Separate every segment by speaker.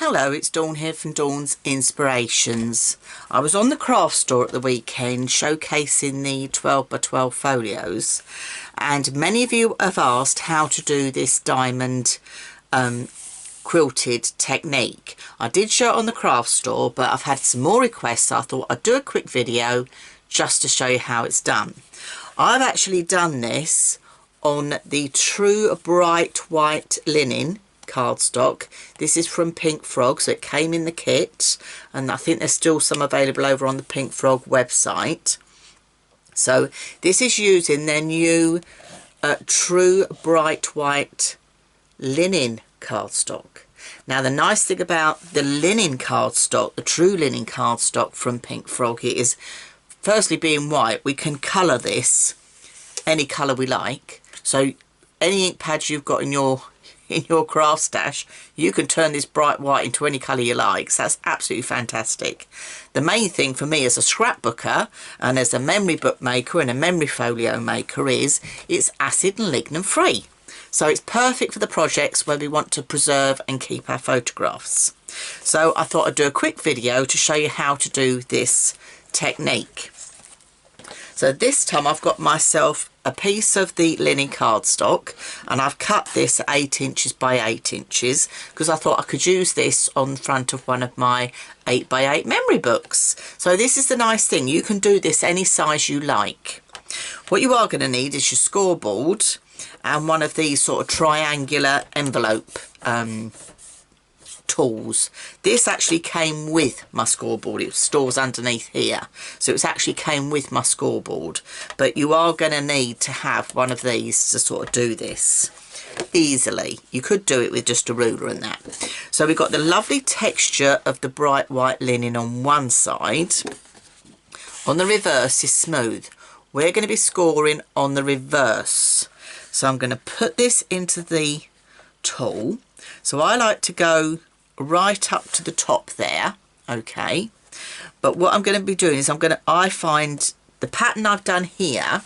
Speaker 1: Hello, it's Dawn here from Dawn's Inspirations. I was on the craft store at the weekend showcasing the 12 by 12 folios, and many of you have asked how to do this diamond quilted technique. I did show it on the craft store, but I've had some more requests, so I thought I'd do a quick video just to show you how it's done. I've actually done this on the true bright white linen cardstock. This is from Pink Frog, so it came in the kit, and I think there's still some available over on the Pink Frog website. So this is using their new true bright white linen cardstock. Now the nice thing about the linen cardstock, the true linen cardstock from Pink Frog, is firstly being white, we can colour this any colour we like. So any ink pads you've got in your craft stash, you can turn this bright white into any colour you like. So that's absolutely fantastic. The main thing for me as a scrapbooker and as a memory book maker and a memory folio maker is it's acid and lignin free. So it's perfect for the projects where we want to preserve and keep our photographs. So I thought I'd do a quick video to show you how to do this technique. So this time I've got myself a piece of the linen cardstock, and I've cut this at 8 inches by 8 inches because I thought I could use this on the front of one of my 8 by 8 memory books. So this is the nice thing, you can do this any size you like. What you are going to need is your scoreboard and one of these sort of triangular envelope tools. This actually came with my scoreboard. It stores underneath here, so it's actually came with my scoreboard, but you are going to need to have one of these to sort of do this easily. You could do it with just a ruler and that. So we've got the lovely texture of the bright white linen on one side. On the reverse is smooth. We're going to be scoring on the reverse, so I'm going to put this into the tool. So I like to go right up to the top there, okay, but what I'm going to be doing is I find the pattern I've done here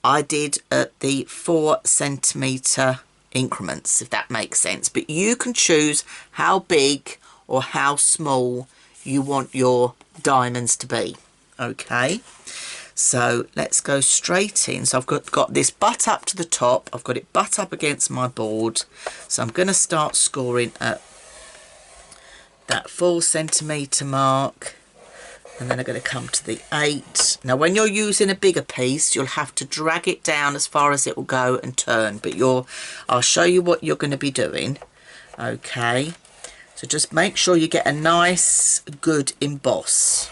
Speaker 1: I did at the 4 centimetre increments, if that makes sense, but you can choose how big or how small you want your diamonds to be. Okay, so let's go straight in. So I've got this butt up to the top, I've got it butt up against my board, so I'm going to start scoring at that 4 centimetre mark, and then I'm going to come to the 8. Now when you're using a bigger piece, you'll have to drag it down as far as it will go and turn, but I'll show you what you're going to be doing. Okay, so just make sure you get a nice good emboss.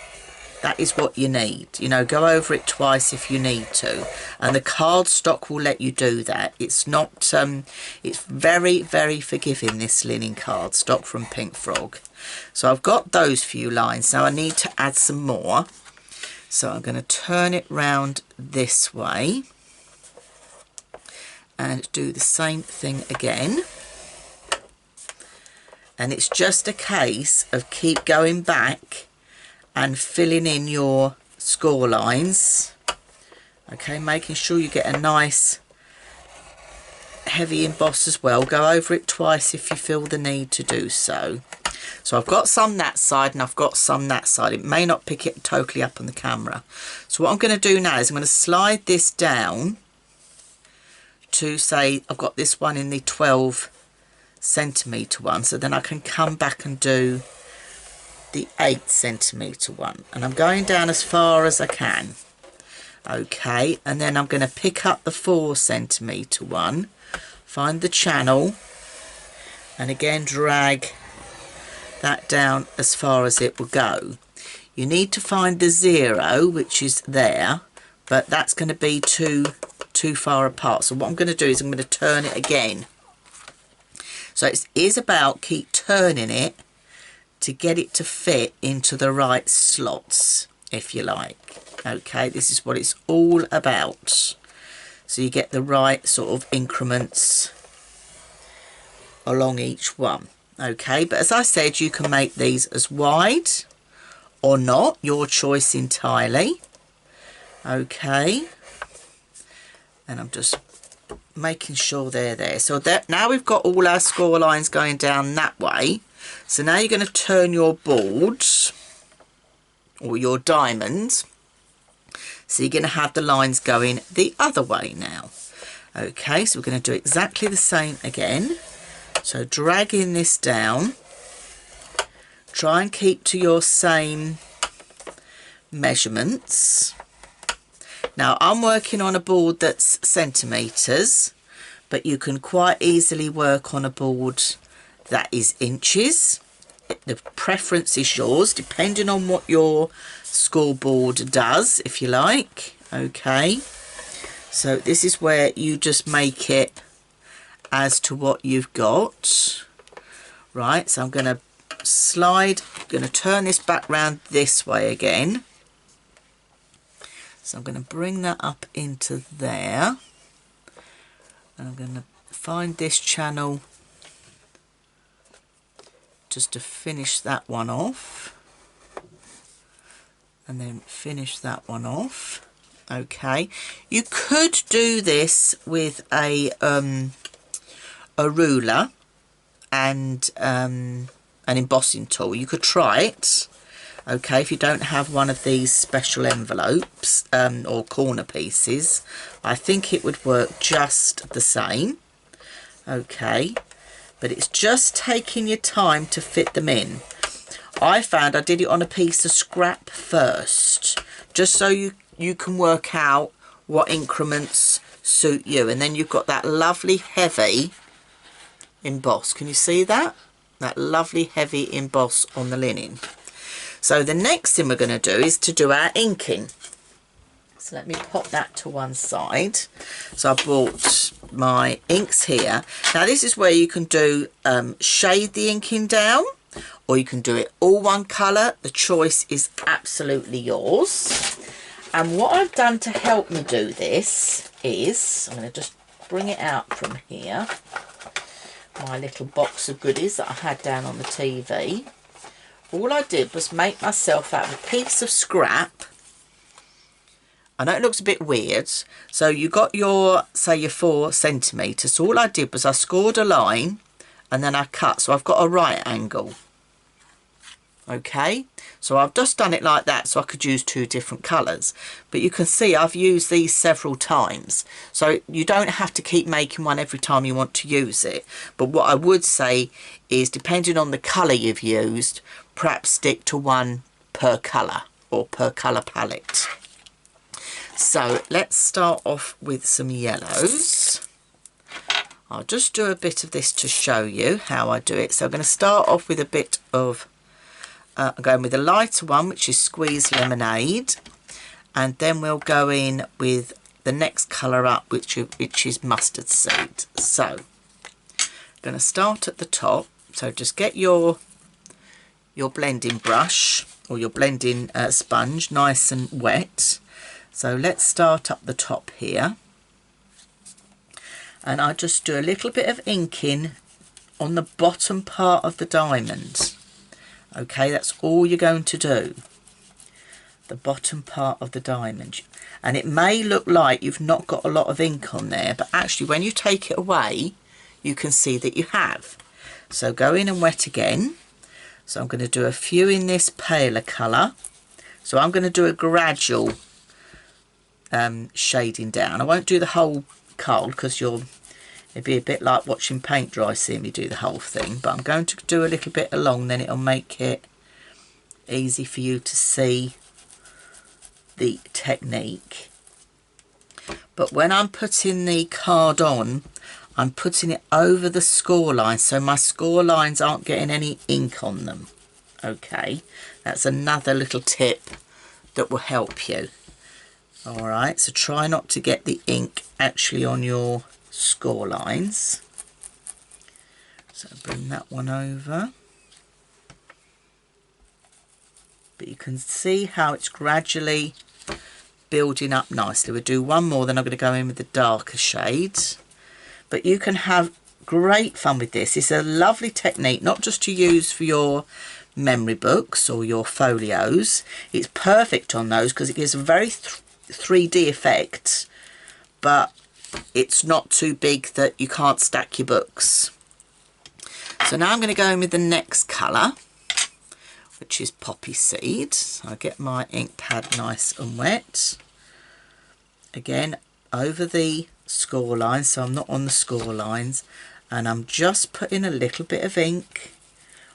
Speaker 1: That is what you need. You know, go over it twice if you need to, and the cardstock will let you do that. It's not it's very, very forgiving, this linen cardstock from Pink Frog. So I've got those few lines. Now I need to add some more, so I'm going to turn it round this way and do the same thing again. And it's just a case of keep going back and filling in your score lines, okay, making sure you get a nice heavy emboss as well. Go over it twice if you feel the need to do so. So I've got some that side and I've got some that side. It may not pick it totally up on the camera. So what I'm going to do now is I'm going to slide this down to, say, I've got this one in the 12 centimetre one, so then I can come back and do the 8 centimetre one, and I'm going down as far as I can. Okay, and then I'm going to pick up the 4 centimetre one, find the channel, and again drag that down as far as it will go. You need to find the 0, which is there, but that's going to be too far apart. So what I'm going to do is I'm going to turn it again. So it is about keep turning it to get it to fit into the right slots, if you like. Okay, this is what it's all about, so you get the right sort of increments along each one. Okay, but as I said, you can make these as wide or not, your choice entirely. Okay, and I'm just making sure they're there. So that now we've got all our score lines going down that way. So now you're going to turn your board or your diamond, so you're going to have the lines going the other way now. Okay, so we're going to do exactly the same again. So dragging this down, try and keep to your same measurements. Now I'm working on a board that's centimetres, but you can quite easily work on a board that is inches. The preference is yours, depending on what your scoreboard does, if you like. Okay, so this is where you just make it as to what you've got. Right, so I'm going to slide, going to turn this back round this way again. So I'm going to bring that up into there, and I'm going to find this channel just to finish that one off, and then finish that one off. Okay, you could do this with a ruler and an embossing tool. You could try it. Okay, if you don't have one of these special envelopes or corner pieces, I think it would work just the same. Okay, but it's just taking your time to fit them in. I found I did it on a piece of scrap first, just so you can work out what increments suit you, and then you've got that lovely heavy emboss. Can you see that? That lovely heavy emboss on the linen. So the next thing we're going to do is to do our inking. So let me pop that to one side. So I brought my inks here. Now this is where you can do shade the inking down, or you can do it all one colour. The choice is absolutely yours. And what I've done to help me do this is, I'm going to just bring it out from here, my little box of goodies that I had down on the TV. All I did was make myself out of a piece of scrap. I know it looks a bit weird. So you got your, say your 4 centimetres. So all I did was I scored a line and then I cut. So I've got a right angle. Okay, so I've just done it like that so I could use 2 different colours. But you can see I've used these several times. So you don't have to keep making one every time you want to use it. But what I would say is, depending on the colour you've used, perhaps stick to one per colour or per colour palette. So let's start off with some yellows. I'll just do a bit of this to show you how I do it. So I'm going to start off with a bit of, I'm going with a lighter one, which is Squeezed Lemonade. And then we'll go in with the next colour up, which is Mustard Seed. So I'm going to start at the top. So just get your blending brush or your blending sponge nice and wet. So let's start up the top here, and I just do a little bit of inking on the bottom part of the diamond. Okay, that's all you're going to do, the bottom part of the diamond. And it may look like you've not got a lot of ink on there, but actually when you take it away you can see that you have. So go in and wet again. So I'm going to do a few in this paler colour. So I'm going to do a gradual shading down. I won't do the whole cold because it'd be a bit like watching paint dry seeing me do the whole thing. But I'm going to do a little bit along, then it'll make it easy for you to see the technique. But when I'm putting the card on, I'm putting it over the score line, so my score lines aren't getting any ink on them. Okay, that's another little tip that will help you. Alright, so try not to get the ink actually on your score lines. So bring that one over. But you can see how it's gradually building up nicely. We'll do one more, then I'm going to go in with the darker shades. But you can have great fun with this. It's a lovely technique, not just to use for your memory books or your folios. It's perfect on those because it gives a very 3D effect, but it's not too big that you can't stack your books. So now I'm going to go in with the next colour, which is Poppy Seed. So I get my ink pad nice and wet. Again, over the score lines, so I'm not on the score lines, and I'm just putting a little bit of ink.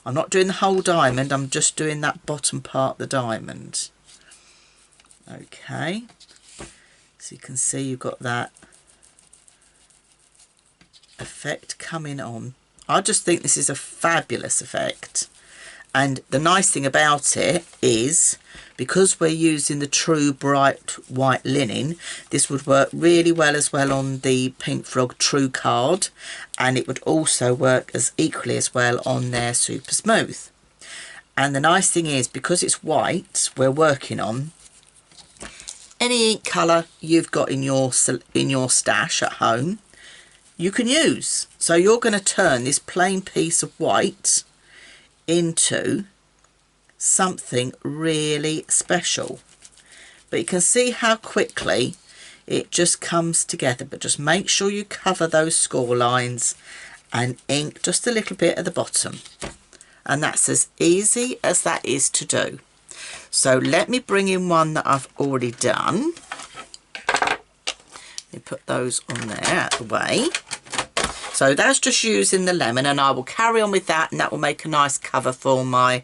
Speaker 1: I'm not doing the whole diamond, I'm just doing that bottom part of the diamond. Okay, so you can see you've got that effect coming on. I just think this is a fabulous effect, and the nice thing about it is because we're using the true bright white linen, this would work really well as well on the Pink Frog True card, and it would also work as equally as well on their Super Smooth. And the nice thing is, because it's white we're working on, any ink colour you've got in your stash at home you can use. So you're going to turn this plain piece of white into something really special. But you can see how quickly it just comes together. But just make sure you cover those score lines and ink just a little bit at the bottom, and that's as easy as that is to do. So let me bring in one that I've already done. Let me put those on there out of the way. So that's just using the lemon, and I will carry on with that, and that will make a nice cover for my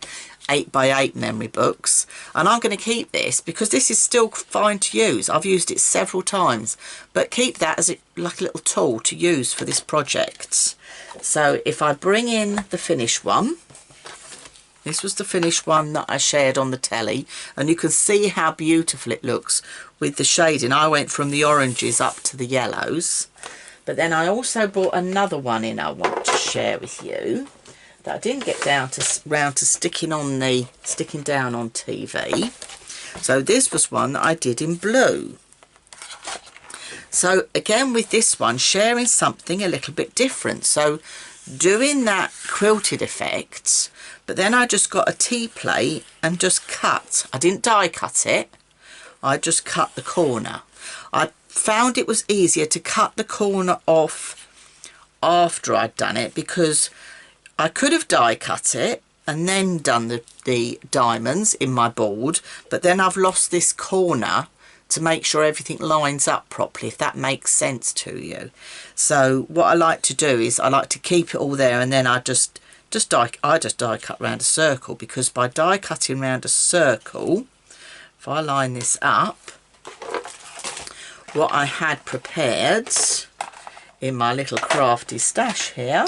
Speaker 1: 8x8 memory books. And I'm going to keep this because this is still fine to use. I've used it several times, but keep that as like a little tool to use for this project. So if I bring in the finished one, this was the finished one that I shared on the telly, and you can see how beautiful it looks with the shading. I went from the oranges up to the yellows. But then I also bought another one in I want to share with you that I didn't get round to sticking down on TV. So this was one that I did in blue. So again with this one, sharing something a little bit different. So doing that quilted effect, but then I just got a T-plate and just cut. I didn't die cut it, I just cut the corner. I found it was easier to cut the corner off after I'd done it, because I could have die cut it and then done the diamonds in my board, but then I've lost this corner to make sure everything lines up properly, if that makes sense to you. So what I like to do is I like to keep it all there, and then I just die cut round a circle, because by die cutting round a circle, if I line this up, what I had prepared in my little crafty stash here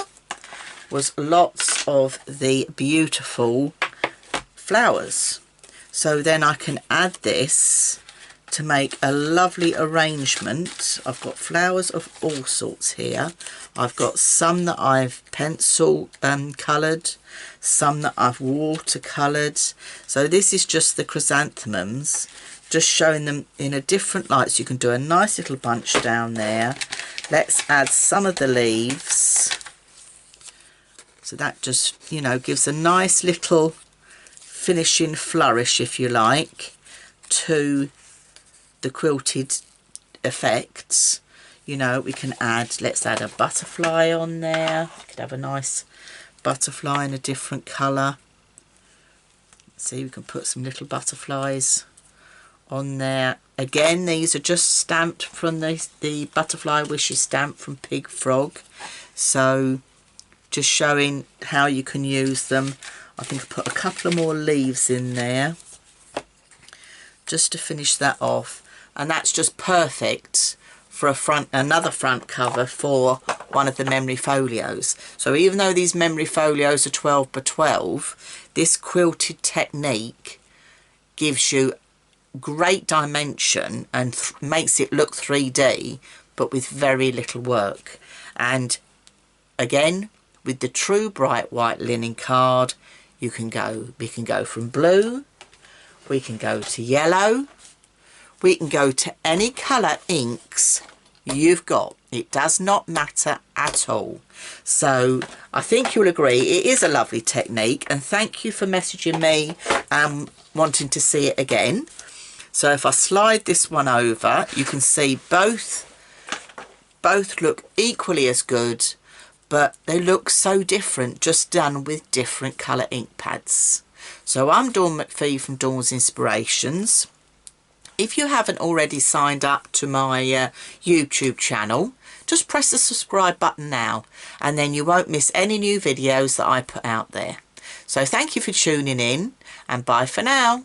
Speaker 1: was lots of the beautiful flowers. So then I can add this to make a lovely arrangement. I've got flowers of all sorts here. I've got some that I've pencil coloured, some that I've watercoloured. So this is just the chrysanthemums, just showing them in a different light, so you can do a nice little bunch down there. Let's add some of the leaves, so that just, you know, gives a nice little finishing flourish, if you like, to the quilted effects. You know, we can add, let's add a butterfly on there. We could have a nice butterfly in a different colour. See, we can put some little butterflies on there. Again, these are just stamped from the Butterfly Wishes stamp from Pig Frog. So just showing how you can use them. I think I put a couple of more leaves in there just to finish that off, and that's just perfect for another front cover for one of the Memory Folios. So even though these Memory Folios are 12 by 12, this quilted technique gives you great dimension and makes it look 3D, but with very little work. And again, with the true bright white linen card, we can go from blue, we can go to yellow, we can go to any colour inks you've got. It does not matter at all. So I think you'll agree it is a lovely technique, and thank you for messaging me wanting to see it again. So if I slide this one over, you can see both both look equally as good, but they look so different, just done with different colour ink pads. So I'm Dawn McPhee from Dawn's Inspirations. If you haven't already signed up to my YouTube channel, just press the subscribe button now, and then you won't miss any new videos that I put out there. So thank you for tuning in, and bye for now.